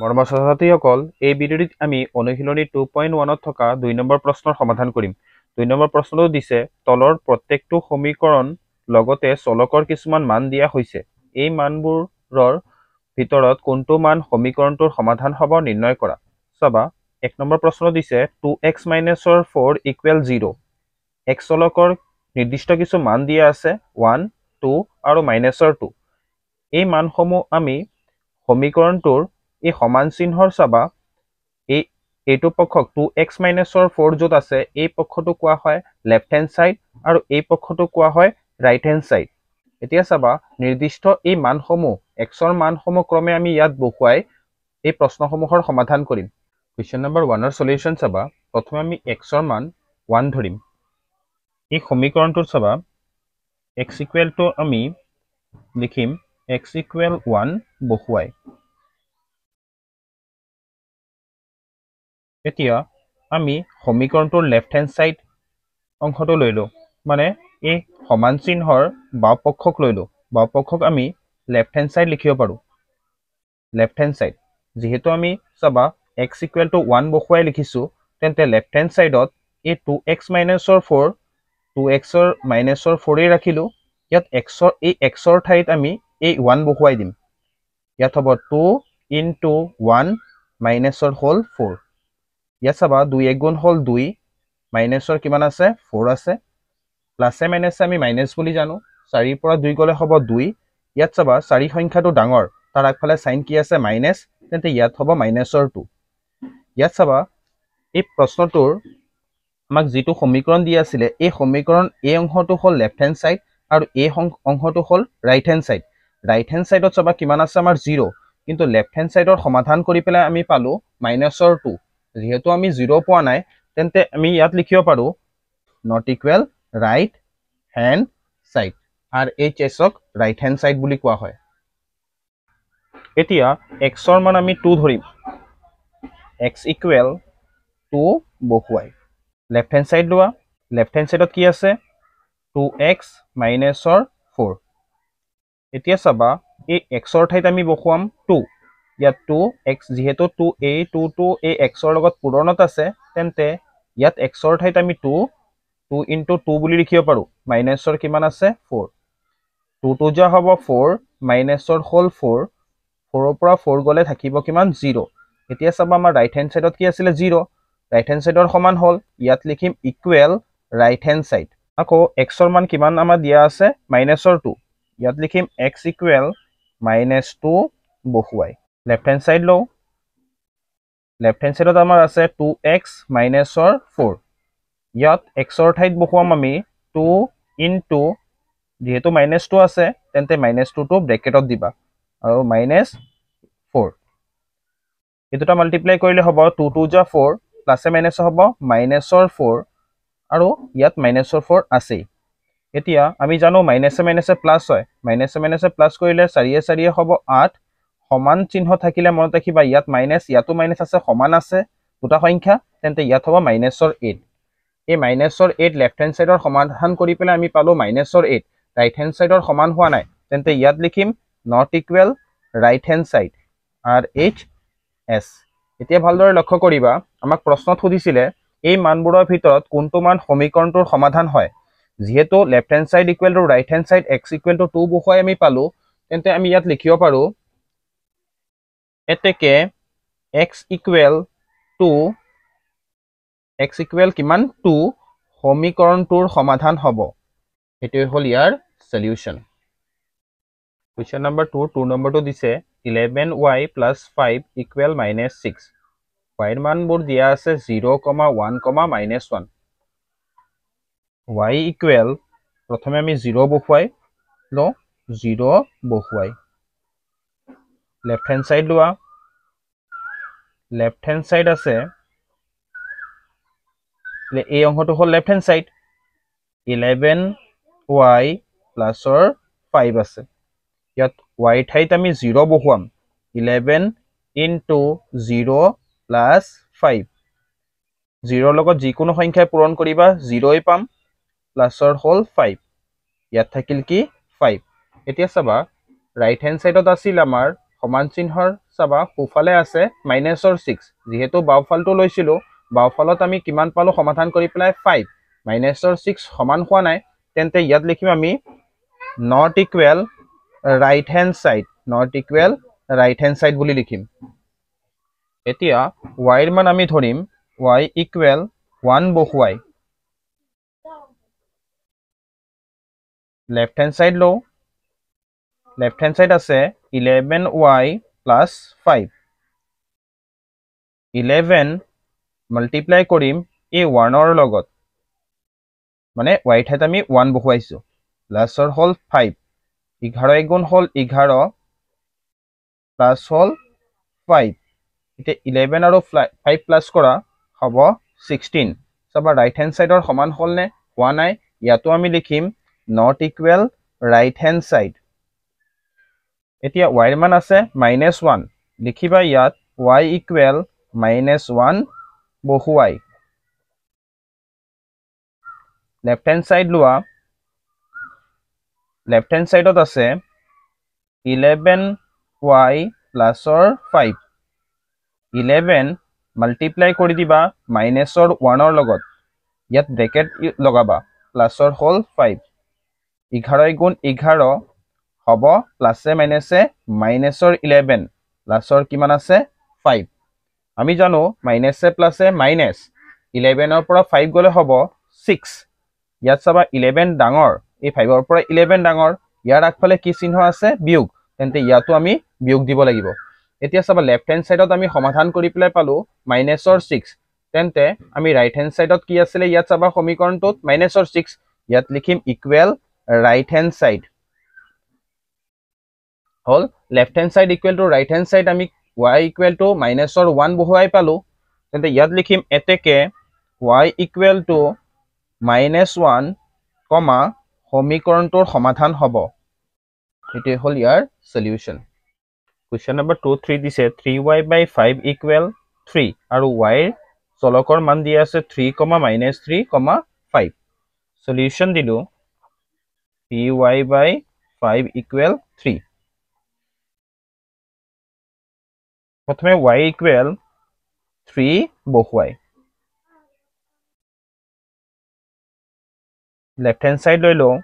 মৰমৰ ছাত্ৰ-ছাত্ৰীসকল, এই ভিডিঅ'টিত আমি অনুশীলনী 2.1ত থকা 2 নম্বৰ প্ৰশ্নৰ সমাধান কৰিম। 2 নম্বৰ প্ৰশ্নটো দিছে, তলৰ প্ৰত্যেকটো সমীকৰণ লগতে চলকৰ কিছুমান মান দিয়া হৈছে। এই মানবোৰৰ ভিতৰত কোনটো মান সমীকৰণটোৰ সমাধান হ'ব নিৰ্ণয় কৰা। চাবা, 1 নম্বৰ প্ৰশ্ন দিছে 2x - 4 = 0। x চলকৰ নিৰ্দিষ্ট কিছু মান দিয়া আছে 1, 2 আৰু -2। এই মানসমূহ আমি সমীকৰণটোৰ এই সমান চিহ্নৰ চাবা এইটো পক্ষক 2x - 4 য'ত আছে এই পক্ষটো কোৱা হয় লেফ্ট হেণ্ড সাইড আৰু এই পক্ষটো কোৱা হয় ৰাইট হেণ্ড সাইড। এতিয়া চাবা নিৰ্দিষ্ট এই মানসমূহ xৰ মানসমূহ ক্ৰমে আমি ইয়াত বহুৱাই এই প্ৰশ্নসমূহৰ সমাধান কৰিম। কুৱেশ্যন নম্বৰ 1ৰ সলিউশ্যন চাবা, প্ৰথমে আমি xৰ মান 1 ধৰিম। এই সমীকৰণটোত চাবা x = আমি লিখিম x = 1 বহুৱাই। এতিয়া আমি সমীকৰণটোৰ লেফ্ট হেণ্ড সাইড অংশটো লৈ লওঁ, মানে এই সমান চিহ্নৰ বাওঁ পক্ষক লৈ লওঁ। বাওঁ পক্ষক আমি লেফ্ট হেণ্ড সাইড লিখিব পাৰোঁ। লেফ্ট হেণ্ড সাইড যিহেতু আমি চাবা x = 1 বহুৱাই লিখিছোঁ, তেন্তে লেফ্ট হেণ্ড সাইডত এই 2x - 4 2xৰ -4 ৰাখিলোঁ। ইয়াত এই xৰ ঠাইত আমি এই 1 বহুৱাই দিম। ইয়াত হ'ব 2 × 1 - 4। ইয়াত চাবা 2 × 1 = 2, মাইনাছৰ কিমান আছে 4 আছে, প্লাছে মাইনাছে আমি মাইনাছ বুলি জানো, 4ৰ পৰা 2 গ'লে হ'ব 2। ইয়াত চাবা 4 সংখ্যাটো ডাঙৰ, তাৰ আগফালে সাইন কি আছে মাইনাছ, তেন্তে ইয়াত হ'ব -2। ইয়াত চাবা এই প্ৰশ্নটোৰ আমাক যিটো সমীকৰণ দিয়া আছিলে এই সমীকৰণ এই অংশটো হ'ল লেফ্ট হেণ্ড সাইড আৰু এই অংশটো হ'ল right hand side. Right hand সাইডত চাবা কিমান আছে আমাৰ 0, কিন্তু লেফ্ট হেণ্ড সাইডৰ সমাধান কৰি পেলাই আমি পালো -2। যেহেতু আমি 0 পোৱা নাই, তেন্তে আমি ইয়াত লিখিব পাৰোঁ not equal right hand side. RHSক ৰাইট হেণ্ড সাইড বুলি কোৱা হয়। এতিয়া xৰ মান আমি 2 ধৰিম। x = 2 বহুৱাই লেফ্ট হেণ্ড সাইড লোৱা। লেফ্ট হেণ্ড সাইডত কি আছে 2x - 4। এতিয়া চাবা এই xৰ ঠাইত আমি বহুৱাম 2। ইয়াত 2x যিহেতু 2 এই 2টো এই xৰ লগত পূৰণত আছে, তেন্তে ইয়াত xৰ ঠাইত আমি 2 × 2 বুলি লিখিব পাৰোঁ। মাইনাছৰ কিমান আছে 4, 2 × 2 যা হ'ব 4, -4 4, 4ৰ পৰা 4 গ'লে থাকিব কিমান 0। এতিয়া চাবা আমাৰ ৰাইট হেণ্ড সাইডত কি আছিলে 0, ৰাইট হেণ্ড সাইডৰ সমান হ'ল। ইয়াত লিখিম ইকুৱেল ৰাইট হেণ্ড সাইড। আকৌ xৰ মান কিমান আমাৰ দিয়া আছে -2, ইয়াত লিখিম x = -2 বহুৱাই লেফ্ট হেণ্ড সাইড লওঁ। লেফ্ট হেণ্ড সাইডত আমাৰ আছে 2x - 4। ইয়াত xৰ ঠাইত বহুৱাম আমি 2 × যিহেতু -2 আছে, তেন্তে -2টো ব্ৰেকেটত দিবা আৰু -4। এই দুটা মাল্টিপ্লাই কৰিলে হ'ব 2 × 2 যা 4, প্লাছে মাইনাছে হ'ব -4 আৰু ইয়াত -4 আছেই। এতিয়া আমি জানো মাইনাছে মাইনাছে প্লাছ হয়, মাইনাছে মাইনাছে প্লাছ কৰিলে 4 × 4 হ'ব 8। সমান চিহ্ন থাকিলে মনত ৰাখিবা ইয়াত মাইনাছ, ইয়াতো মাইনাছ আছে, সমান আছে দুটা সংখ্যা, তেন্তে ইয়াত হ'ব -8। এই -8 লেফ্ট হেণ্ড সাইডৰ সমাধান কৰি পেলাই আমি পালোঁ -8। ৰাইট হেণ্ড সাইডৰ সমান হোৱা নাই, তেন্তে ইয়াত লিখিম not equal right hand side RHS। এতিয়া ভালদৰে লক্ষ্য কৰিবা, আমাক প্ৰশ্নত সুধিছিলে এই মানবোৰৰ ভিতৰত কোনটো মান সমীকৰণটোৰ সমাধান হয়। যিহেতু left hand side equal to right hand side x = 2 বহুৱাই আমি পালোঁ, তেন্তে আমি ইয়াত লিখিব পাৰোঁ এতেকে x = কিমান 2 সমীকৰণটোৰ সমাধান হ'ব। এইটোৱে হ'ল ইয়াৰ সলিউশ্যন। কুৱেশ্যন নম্বৰ 2 নম্বৰটো দিছে 11y + 5 = -6। yৰ মানবোৰ দিয়া আছে 0, 1, -1। y ইকুৱেল প্ৰথমে আমি 0 বহুৱাই লওঁ, 0 বহুৱাই লেফ্ট হেণ্ড সাইড লোৱা। লেফ্ট হেণ্ড সাইড আছে এই অংশটো হ'ল লেফ্ট হেণ্ড সাইড। 11y + 5 আছে। ইয়াত y ঠাইত আমি 0 বহুৱাম। 11 × 0 + 5, 0ৰ লগত যিকোনো সংখ্যাই পূৰণ কৰিবা 0ই পাম, প্লাছৰ হ'ল 5। ইয়াত থাকিল কি 5। এতিয়া চাবা ৰাইট হেণ্ড সাইডত আছিল আমাৰ সমান চিহ্নৰ চাবা সোঁফালে আছে মাইনাছৰ 6 যেহেতু বাওঁফালটো লৈছিলো বাওঁফালত আমি কিমান পালো সমাধান কৰি পেলাই 5 মাইনাছৰ 6 সমান হোৱা নাই তেন্তে ইয়াত লিখিম আমি not equal right hand side বুলি লিখিম এতিয়া y ৰ মান আমি ধৰিম y ইকুৱেল 1 বহুৱাই লেফট হেণ্ড সাইড লওঁ লেফট হেণ্ড সাইড আছে 11y প্লাছ 5 11 মাল্টিপ্লাই কৰিম এই 1ৰ লগত মানে y ঠাইত আমি 1 বহুৱাইছো প্লাছৰ হ'ল 5 11 গুণ হ'ল 11 প্লাছ হ'ল 5 এতিয়া 11 আৰু 5 প্লাছ কৰা হ'ব 16 চাবা ৰাইট হেণ্ড সাইডৰ সমান হ'ল নে হোৱা নাই ইয়াতো আমি লিখিম not equal right hand side এতিয়া y ৰ মান আছে -1 লিখিবা ইয়াত y ইকুৱেল -1 বহুৱাই লেফট হেণ্ড সাইড লোৱা লেফট হেণ্ড সাইডত আছে 11y প্লাছৰ 5 11 মাল্টিপ্লাই কৰি দিবা মাইনাছৰ 1ৰ লগত ইয়াত ব্ৰেকেট লগাবা প্লাছৰ হ'ল 5 11 গুণ 11 হ'ব প্লাছে মাইনাছে মাইনাছৰ 11 প্লাছৰ কিমান আছে 5 আমি জানো মাইনাছে প্লাছে মাইনাছ 11ৰ পৰা 5 গলে হ'ব 6 ইয়াত চাবা 11 ডাঙৰ এই 5ৰ পৰা 11 ডাঙৰ ইয়াৰ আগফালে কি চিহ্ন আছে বিয়োগ তেন্তে ইয়াতো আমি বিয়োগ দিব লাগিব এতিয়া চাবা লেফট হেণ্ড সাইডত আমি সমাধান কৰি পেলাই পালো মাইনাছৰ 6 তেন্তে আমি ৰাইট হেণ্ড সাইডত কি আছিল ইয়াত চাবা সমীকৰণটোত মাইনাছৰ 6 ইয়াত লিখিম equal right hand side hall left hand side equal to right hand side আমি y ইকুৱেল টু মাইনাছৰ 1 বহুৱাই পালো তেন্তে ইয়াত লিখিম এতেকে y ইকুৱেল টু -1 কমা সমীকৰণটোৰ সমাধান হ'ব এটো হল ইয়াৰ সলিউশন কোৱেশ্চন নম্বৰ 2 3 দিছে 3y/5 ইকুৱেল 3 আৰু y ৰ চলকৰ মান দিয়া আছে 3, -3, 5 সলিউশন দিলো 3y/5 ইকুৱেল 3 প্ৰথমে y ইকুৱেল 3 বহুৱাই লেফট হেণ্ড সাইড লৈ লওঁ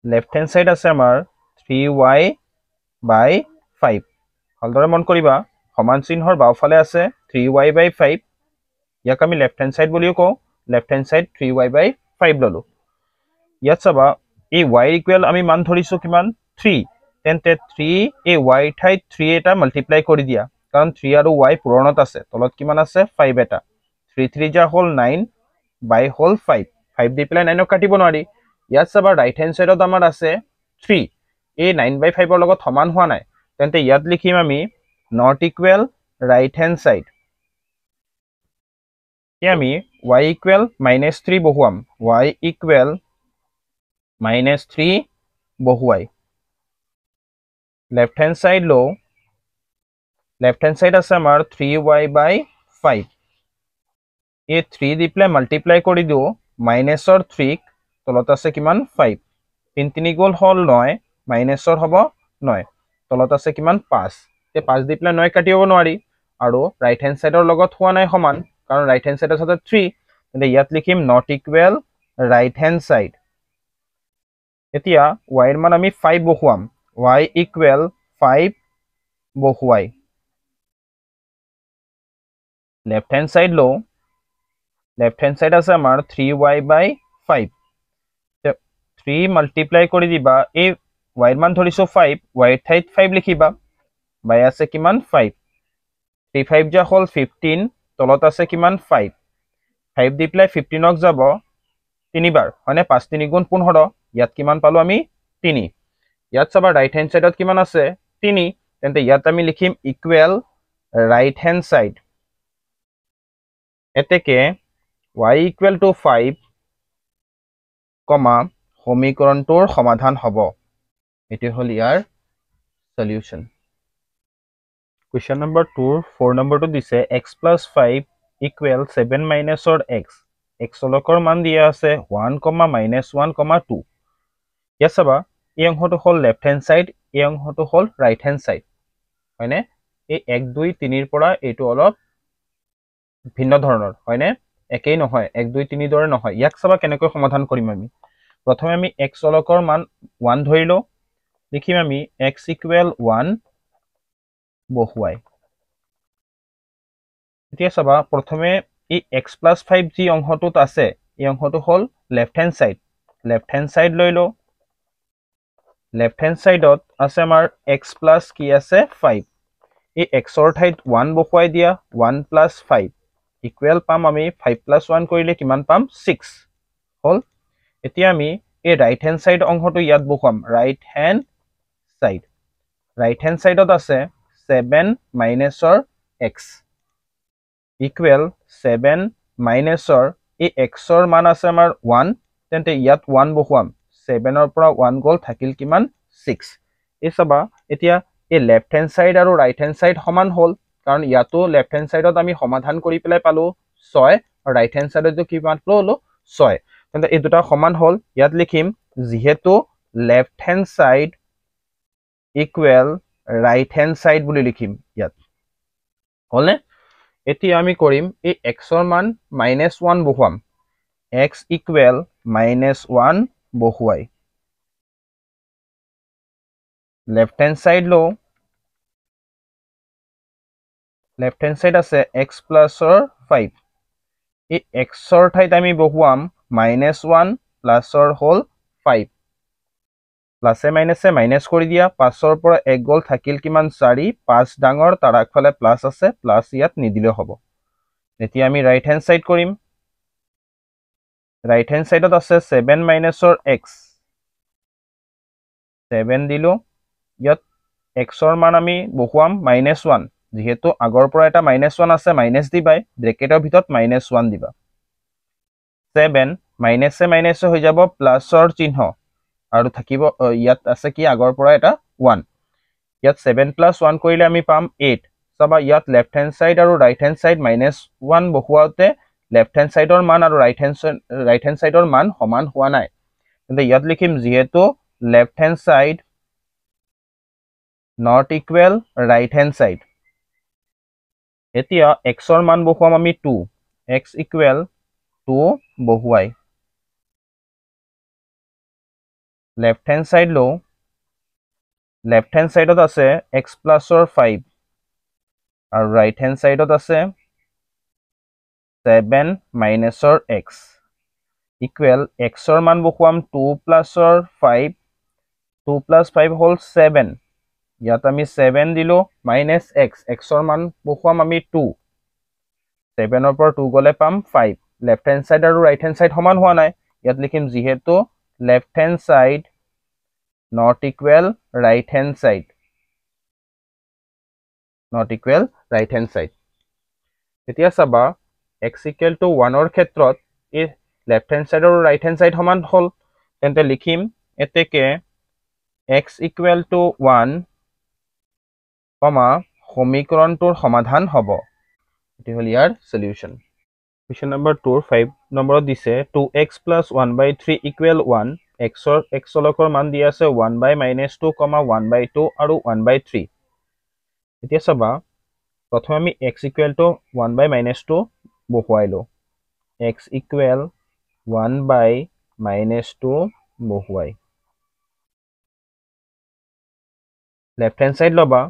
লেফট হেণ্ড সাইড আছে আমাৰ 3y/5 ভালদৰে মন কৰিবা সমান চিহ্নৰ বাওঁফালে আছে 3y/5 ইয়াক আমি লেফট হেণ্ড সাইড বুলিও কওঁ লেফট হেণ্ড সাইড 3y/5 ললো ইয়াত চাবা এই y ইকুৱেল আমি মান ধৰিছো কিমান 3 তেন্তে 3 এই y ঠাইত 3 এটা মাল্টিপ্লাই কৰি দিয়া কাৰণ 3 আৰু y পূৰণত আছে তলত কিমান আছে 5 এটা 3 3 যা হ'ল 9 বাই হ'ল 5 5 দি পেলাই 9ক কাটিব নোৱাৰি ইয়াত চাবা ৰাইট হেণ্ড সাইডত আমাৰ আছে 3 এই 9/5 ৰ লগত সমান হোৱা নাই তেন্তে ইয়াত লিখিম আমি not equal right hand side আমি y ইকুৱেল -3 বহুৱাম y ইকুৱেল -3 বহুৱাই লেফট হেণ্ড সাইড লো লেফট হেণ্ড সাইড আছে আমাৰ 3y/5 এই 3 দি পেলাই মাল্টিপ্লাই কৰি দিও মাইনাছৰ 3 তলত আছে কিমান 5 3 3 গুণ হ'ল 9 মাইনাছৰ হ'ব 9 তলত আছে কিমান 5 তে 5 দি পেলাই 9 কাটিব নোৱাৰি আৰু ৰাইট হেণ্ড সাইডৰ লগত হোৱা নাই সমান কাৰণ ৰাইট হেণ্ড সাইডৰ সাথে 3 তেন্তে ইয়াত লিখিম not equal right hand side এতিয়া y ৰ মান আমি 5 বহুৱাম y ইকুৱেল 5 বহুৱাই লেফট হেণ্ড সাইড লো লেফট হেণ্ড সাইড আছে আমাৰ 3y/5 3 মাল্টিপ্লাই কৰি দিবা এই y ৰ মান ধৰিছো 5 y ৰ ঠাইত 5 লিখিবা বাই আছে কিমান 5 3 5 যা হ'ল 15 তলত আছে কিমান 5 5 দি পেলাই 15ক যাব তিনিবাৰ মানে 5 3 গুণ 15 ইয়াত কিমান পালো আমি 3 ইয়াত চাবা ৰাইট হেণ্ড সাইডত কিমান আছে 3 তেন্তে ইয়াত আমি লিখিম ইকুৱেল ৰাইট হেণ্ড সাইড এতেকে y ইকুৱেল টু 5 কমা সমীকৰণটোৰ সমাধান হ'ব এটো হল ইয়াৰ সলিউশন কোৱেশ্চন নম্বৰ 2 4 নম্বৰটো দিছে x + 5 ইকুৱেল 7 - x x চলকৰ মান দিয়া আছে 1, -1, 2 ইয়াত চাবা এই অংশটো হল লেফট হেণ্ড সাইড এই অংশটো হ'ল ৰাইট হেণ্ড সাইড হয়নে এই 1 2 3 ৰ পৰা এইটো অলপ ভিন্ন ধৰণৰ হয়নে একেই নহয় 1 2 3 দৰে নহয় ইয়াক চাবা কেনেকৈ সমাধান কৰিম আমি প্ৰথমে আমি x চলকৰ মান 1 ধৰিলো লিখিম আমি x = 1 বহুৱাই এতিয়া চাবা প্ৰথমে এই x + 5 যি অংশটোত আছে এই অংশটো হ'ল লেফট হেণ্ড সাইড লৈলো লেফট হেণ্ড সাইডত আছে আমাৰ x প্লাস কি আছে 5 এই x ৰ ঠাইত 1 বহুৱাই দিয়া 1 + 5 ইকুৱেল পাম আমি 5 + 1 কৰিলে কিমান পাম 6 হল এতিয়া আমি এই ৰাইট হেণ্ড সাইড অংশটো ইয়াত বহুৱাম ৰাইট হেণ্ড সাইডত আছে 7 - x ইকুৱেল 7 - এই x ৰ মান আছে আমাৰ 1 তেন্তে ইয়াত 1 বহুৱাম 7 ৰ পৰা 1 গল থাকিল কিমান 6 এই চাবা এতিয়া এই লেফট হেণ্ড সাইড আৰু ৰাইট হেণ্ড সাইড সমান হল কাৰণ ইয়াতো লেফট হেণ্ড সাইডত আমি সমাধান কৰি পেলাই পালো 6 আৰু ৰাইট হেণ্ড সাইডত কি পালো 6 তেন্তে এই দুটা সমান হল ইয়াত লিখিম যেহেতু left hand side equal right hand side বুলি লিখিম ইয়াত হলনে এতিয়া আমি কৰিম এই x ৰ মান -1 বহুৱাম x = -1 বহুৱাই লেফট হেণ্ড সাইড লো লেফট হেণ্ড সাইড আছে x + 5 এই x ৰ ঠাইত আমি বহুৱাম -1 প্লাস ৰ হ'ল 5 প্লাসে মাইনাসে মাইনাস কৰি দিয়া 5 ৰ পৰা 1 গল থাকিল কিমান 4 5 ডাঙৰ তাৰ আগফালে প্লাস আছে প্লাস ইয়াত নিদিলে হ'ব এতিয়া আমি ৰাইট হেণ্ড সাইড কৰিম ৰাইট হেণ্ড সাইডত আছে 7 - x 7 দিলো ইয়াত x ৰ মান আমি বহুৱাম -1 যেহেতু আগৰ পৰা এটা -1 আছে মাইনাস দিবাই ব্ৰেকেটৰ ভিতৰত -1 দিবা 7 মাইনাসে মাইনাসে হৈ যাব প্লাসৰ চিহ্ন আৰু থাকিব ইয়াত আছে কি আগৰ পৰা এটা 1 ইয়াত 7 + 1 কৰিলে আমি পাম 8 চাবা ইয়াত লেফট হেণ্ড সাইড আৰু ৰাইট হেণ্ড সাইড -1 বহুৱাওতে লেফট হেণ্ড সাইডৰ মান আৰু ৰাইট হেণ্ড সাইডৰ মান সমান হোৱা নাই তেন্তে ইয়াত লিখিম যেহেতু left hand side not equal right hand side এতিয়া x ৰ মান বহুৱাম আমি 2 x = 2 বহুৱাই লেফট হেণ্ড সাইড লো লেফট হেণ্ড সাইডত আছে x + 5 আৰু ৰাইট হেণ্ড সাইডত আছে 7 - x ইকুৱেল x ৰ মান বহুৱাম 2 + 5 2 + 5 হ'ল 7 ইয়াত আমি 7 দিলো -x x ৰ মান বহুৱাম আমি 2 7 ৰ পৰা 2 গলে পাম 5 লেফট হেণ্ড সাইড আৰু ৰাইট হেণ্ড সাইড সমান হোৱা নাই ইয়াত লিখিম যেহেতু left hand side not equal right hand side এতিয়া চাবা x = 1 ৰ ক্ষেত্ৰত এই লেফট হেণ্ড সাইড আৰু ৰাইট হেণ্ড সাইড সমান হল তেন্তে লিখিম এতেকে x = 1 সমীকৰণটোৰ সমাধান হ'ব এটি হল ইয়াৰ সলিউশন কোৱেশ্চন নম্বৰ 2 5 নম্বৰত দিছে 2x + 1/3 = 1 x চলকৰ মান দিয়া আছে 1/-2, 1/2 আৰু 1/3 এতিয়া চাবা প্ৰথমে আমি x = 1/-2 বহুৱাইলো x = 1/-2 বহুৱাই লেফট হেণ্ড সাইড লবা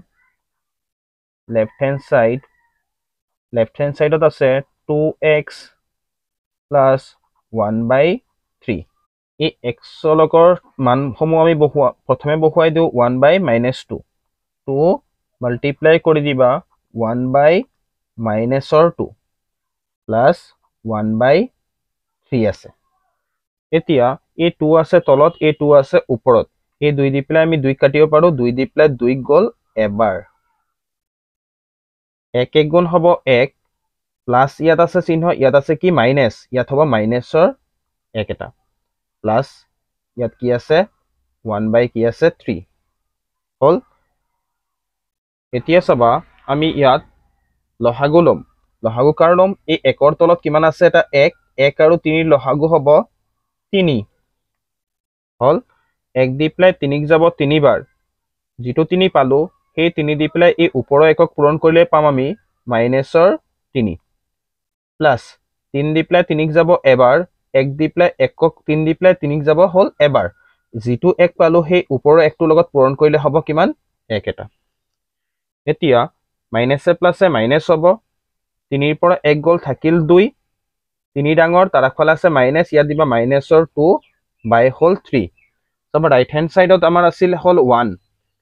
লেফট হেণ্ড সাইডত আছে 2x + 1/3 এই x চলকৰ মানসমূহ আমি প্ৰথমে বহুৱাই দিও 1/-2 2 মাল্টিপ্লাই কৰি দিবা 1/-2 প্লাস 1/3 আছে এতিয়া এই 2 আছে তলত এই 2 আছে ওপৰত এই 2 দি পেলাই আমি 2 কাটিব পাৰো 2 দি পেলাই 2 গল এবাৰ 1 1 গুণ হ'ব 1 প্লাস ইয়াত আছে চিহ্ন ইয়াত আছে কি মাইনাস ইয়াত হ'ব মাইনাসৰ 1 এটা প্লাস ইয়াত কি আছে 1/3 হল এতিয়া চাবা আমি ইয়াত লহাগু লম লহাগু কাৰ লম এই 1 ৰ তলত কিমান আছে এটা 1 1 আৰু 3 ৰ লহাগু হ'ব 3 হল 1 দি প্লাই 3 ক যাব 3 বাৰ যিটো 3 পালো সেই 3 দি পেলাই এই ওপৰৰ একক পূৰণ কৰিলে পাম আমি মাইনাছৰ 3 প্লাছ 3 দি পেলাই 3 যাব এবাৰ 1 দি পেলাই একক 3 দি পেলাই 3 যাব হ'ল এবাৰ যিটো 1 পালো সেই ওপৰৰ একটোৰ লগত পূৰণ কৰিলে হ'ব কিমান 1 এটা এতিয়া মাইনাছে প্লাছে মাইনাছ হ'ব 3 ৰ পৰা 1 গ'ল থাকিল 2 3 ডাঙৰ তাৰ আগফালে আছে মাইনাছ ইয়াত দিবা মাইনাছৰ 2 বাই হ'ল 3 সব ৰাইট হেণ্ড সাইডত আমাৰ আছিল হ'ল 1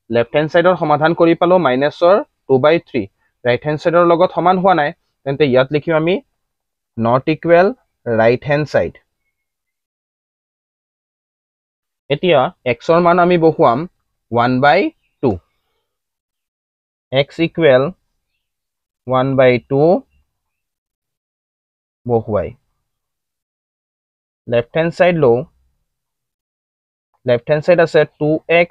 লেফট হেণ্ড সাইডৰ সমাধান কৰি পালো মাইনাছৰ 2/3 ৰাইট হেণ্ড সাইডৰ লগত সমান হোৱা নাই তেন্তে ইয়াত লিখিম আমি not equal right hand side এতিয়া x ৰ মান আমি বহুৱাম 1/2 x equal 1/2 বহুৱাই left hand side লো left hand side আছে 2x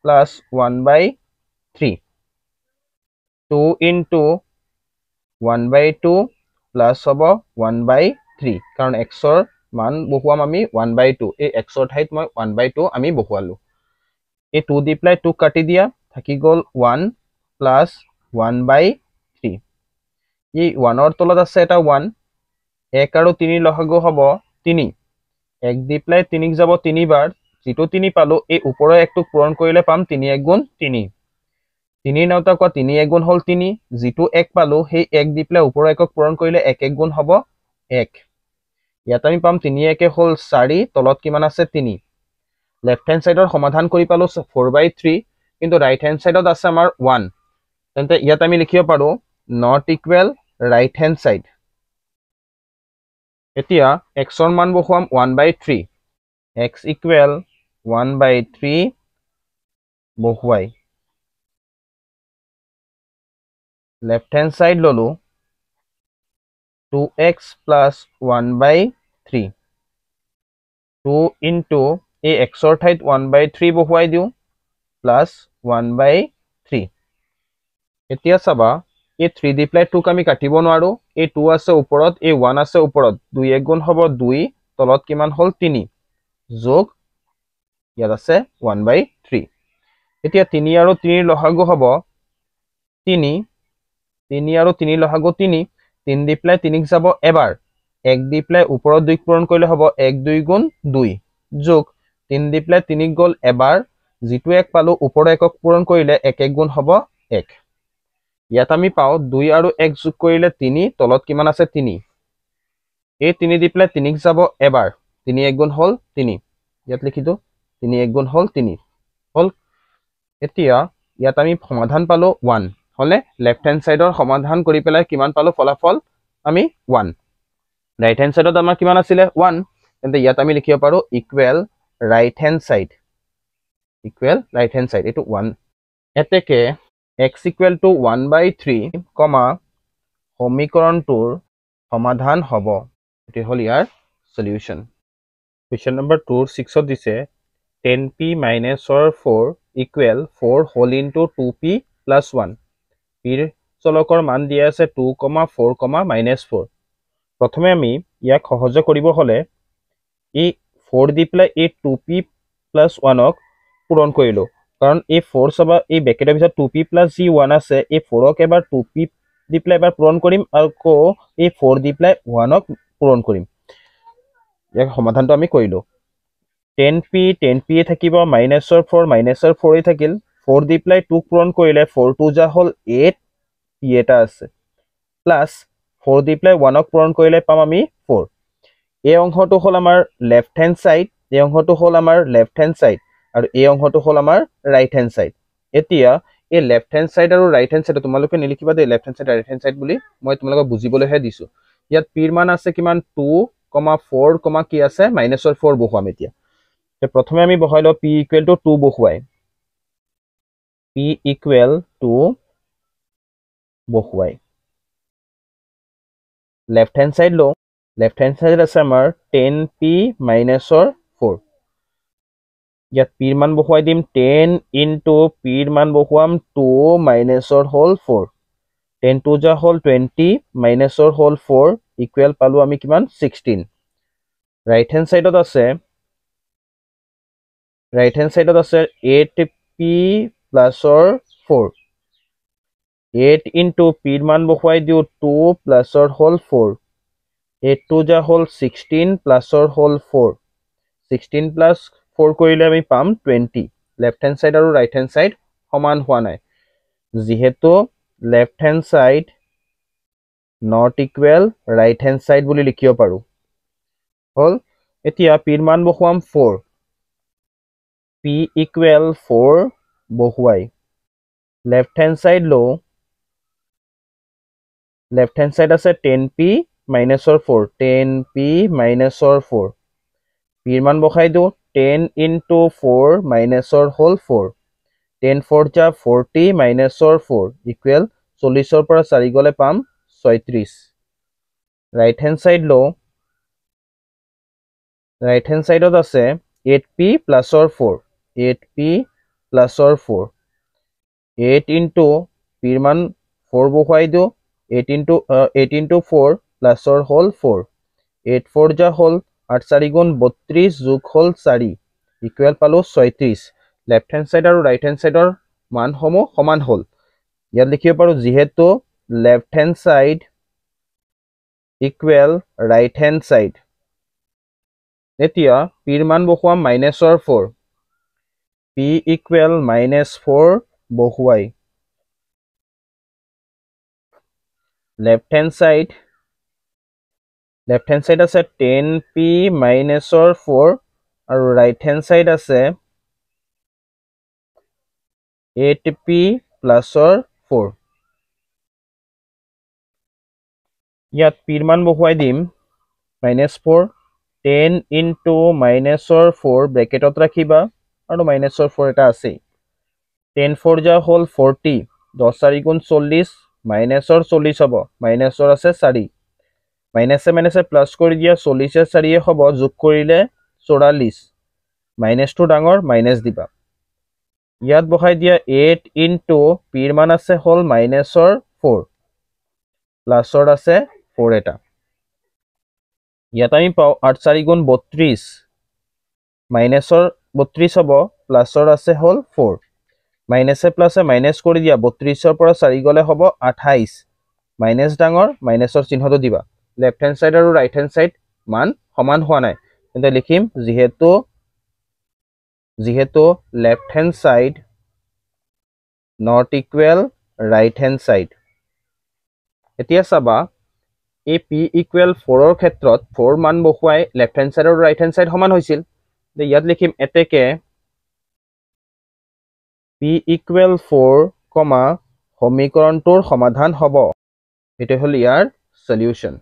plus 1/3 2 into 1/2 plus হ'ব 1/3 কাৰণ x ৰ মান বহুৱাম আমি 1/2 এই x ৰ ঠাইত মই 1/2 আমি বহুৱালো এই 2 দি প্লাই 2 কাটি দিয়া থাকি গ'ল 1 plus 1/3 এই 1 ৰ তলত আছে এটা 1 1 আৰু 3 লসাগু হ'ব 3 1 দি প্লাই 3 যাব 3 বাৰ যিটো 3 পালো এই ওপৰৰ একটো পূৰণ কৰিলে পাম 3 1 গুণ 3 3 নটা কোৱা 3 1 গুণ হ'ল 3 যিটো 1 পালো সেই 1 দি প্লাই ওপৰৰ একক পূৰণ কৰিলে 1 1 গুণ হ'ব 1 ইয়াত আমি পাম 3 1 হ'ল 4 তলত কিমান আছে 3 লেফট হেণ্ড সাইডৰ সমাধান কৰি পালো 4/3 কিন্তু ৰাইট হেণ্ড সাইডত আছে আমাৰ 1 তেন্তে ইয়াত আমি লিখিব পাৰো not equal right hand side এতিয়া x ৰ মান বহুৱাম 1/3 x equal 1/3 বহুৱাই left hand side ললো 2x plus 1/3 2 into এই x ৰ ঠাইত 1/3 বহুৱাই দিও plus 1/3 এতিয়া চাবা এই 3 দি প্লাই 2 আমি কাটিব নোৱাৰো এই 2 আছে ওপৰত এই 1 আছে ওপৰত 2 1 গুণ হ'ব 2 তলত কিমান হ'ল 3 যোগ ইয়াত আছে 1/3 এতিয়া 3 আৰু 3 লসাগু হ'ব 3 3 আৰু 3 লসাগু 3 3 দি প্লাই 3 যাব এবাৰ 1 দি প্লাই ওপৰত 2 পূৰণ কৰিলে হ'ব 1 2 গুণ 2 যোগ 3 দি প্লাই 3 গ'ল এবাৰ যিটো 1 পালো ওপৰৰ একক পূৰণ কৰিলে 1 1 গুণ হ'ব 1 ইয়াত আমি পাও 2 আৰু 1 যোগ কৰিলে 3 তলত কিমান আছে 3 এই 3 দি প্লাই 3 যাব এবাৰ 3 1 গুণ হ'ল 3 ইয়াত লিখি দিও 3 1 গুণ হ'ল 3 হ'ল এতিয়া ইয়াত আমি সমাধান পালো 1 হলে লেফট হেণ্ড সাইডৰ সমাধান কৰি পেলাই কিমান পালো ফলাফল আমি 1 ৰাইট হেণ্ড সাইডত আমাৰ কিমান আছিল 1 তেন্তে ইয়াত আমি লিখিব পাৰো ইকুৱেল ৰাইট হেণ্ড সাইড এটো 1 এতেকে x equal to 1/3 সমীকৰণটোৰ সমাধান হ'ব এটো হল ইয়াৰ সলিউশন question number 2 6 দিছে 10p minus 4 equal 4 whole into 2p plus 1 পিৰ চলকৰ মান দিয়া আছে 2, 4, -4 প্ৰথমে আমি ইয়াক সহজ কৰিব হলে এই 4 দি প্লাই এই 2p plus 1 ক পূৰণ কৰিলো কাৰণ এই 4 সবা এই ব্ৰেকেটৰ ভিতৰত 2p plus g1 আছে এই 4 ক এবাৰ 2p দি প্লাই এবাৰ পূৰণ কৰিম আৰু কো এই 4 দি প্লাই 1 ক পূৰণ কৰিম ইয়াক সমাধানটো আমি কৰিলো 10p এ থাকিব -4 -4 থাকিল 4 দি প্লাই 2 পূৰণ কৰিলে 4 2 যা হল 8 p এটা আছে প্লাস 4 দি প্লাই 1 ক পূৰণ কৰিলে পাম আমি 4 এই অংশটো হল আমাৰ লেফট হেণ্ড সাইড এই অংশটো হল আমাৰ লেফট হেণ্ড সাইড আৰু এই অংশটো হল আমাৰ ৰাইট হেণ্ড সাইড এতিয়া এই লেফট হেণ্ড সাইড আৰু ৰাইট হেণ্ড সাইড তোমালোকে নিলিখিবা দে left hand side right hand side বুলি মই তোমালোকক বুজিবলৈহে দিছো ইয়াত পিৰ মান আছে কিমান 2, 4, কি আছে -4 বহুৱাম এতিয়া প্ৰথমে আমি বহাইলো p equal to 2 বহুৱাই p equal to বহুৱাই লেফট হেণ্ড সাইড লো লেফট হেণ্ড সাইড আছে আমাৰ 10p -4 ইয়াত পিৰ মান বহুৱাই দিম 10 into পিৰ মান বহুৱাম 2 -4 হ'ল 4 10 2 যা হ'ল 20 -4 হ'ল 4 ইকুৱেল পালো আমি কিমান 16 ৰাইট হেণ্ড সাইডত আছে 8p plus or 4 8 into p মান বহুৱাই দিও 2 plus or whole 4 8 2 যা হল 16 plus or whole 4 16 plus 4 কৰিলে আমি পাম 20 লেফট হ্যান্ড সাইড আৰু ৰাইট হ্যান্ড সাইড সমান হোৱা নাই যেহেতু left hand side not equal right hand side বুলি লিখিব পাৰো হল এতিয়া p ৰ মান বহুৱাম 4 p equal 4 বহুৱাই left hand side লো left hand side আছে 10p minus or 4 10p minus or 4 p ৰ মান বহাই দিও 10 into 4 minus or whole 4 10 4 যা 40 minus or 4 equal 40 ৰ পৰা 4 গলে পাম 36 right hand side লো right hand side ত আছে 8p plus or 4 8p plus or 4 8 into p ৰ মান 4 বহুৱাই দিও 8 into 4 plus or whole 4 8 4 যা হল 8 4 গুণ 32 যোগ হল 4 ইকুৱেল পালো 36 লেফট হ্যান্ড সাইড আৰু ৰাইট হ্যান্ড সাইডৰ মান সমূহ সমান হল ইয়াত লিখিব পাৰো যেহেতু left hand side equal right hand side এতিয়া p ৰ মান বহুৱাম -4 p equal -4 বহুৱাই left hand side আছে 10p -4 আৰু right hand side আছে 8p plus or 4 ইয়াত p ৰ মান বহুৱাই দিম -4 10 into -4 ব্ৰেকেটত ৰাখিবা আৰু -4 এটা আছে 10 4 যা হল 40 10 4 গুণ 40 -or 40 হ'ব -or আছে 4 মাইনাসে প্লাস কৰি দিয়া 40 এ 4 এ হ'ব যোগ কৰিলে 44 -2 ডাঙৰ মাইনাস দিবা ইয়াত বহাই দিয়া 8 into p ৰ মান আছে হল -or 4 প্লাসৰ আছে 4 এটা ইয়াত আমি পাও 8 4 গুণ 32 -or 32 হ'ব প্লাসৰ আছে হল 4 মাইনাসে প্লাসে মাইনাস কৰি দিয়া 32 ৰ পৰা 4 গলে হ'ব 28 মাইনাস ডাঙৰ মাইনাসৰ চিহ্নটো দিবা লেফট হ্যান্ড সাইড আৰু ৰাইট হ্যান্ড সাইড মান সমান হোৱা নাই তেন্তে লিখিম যেহেতু left hand side not equal right hand side এতিয়া চাবা এই p equal 4 ৰ ক্ষেত্ৰত 4 মান বহুৱাই লেফট হ্যান্ড সাইড আৰু ৰাইট হ্যান্ড সাইড সমান হৈছিল ইয়াত লিখিম এতেকে p equal 4, সমীকৰণটোৰ সমাধান হ'ব এটো হল ইয়াৰ সলিউশন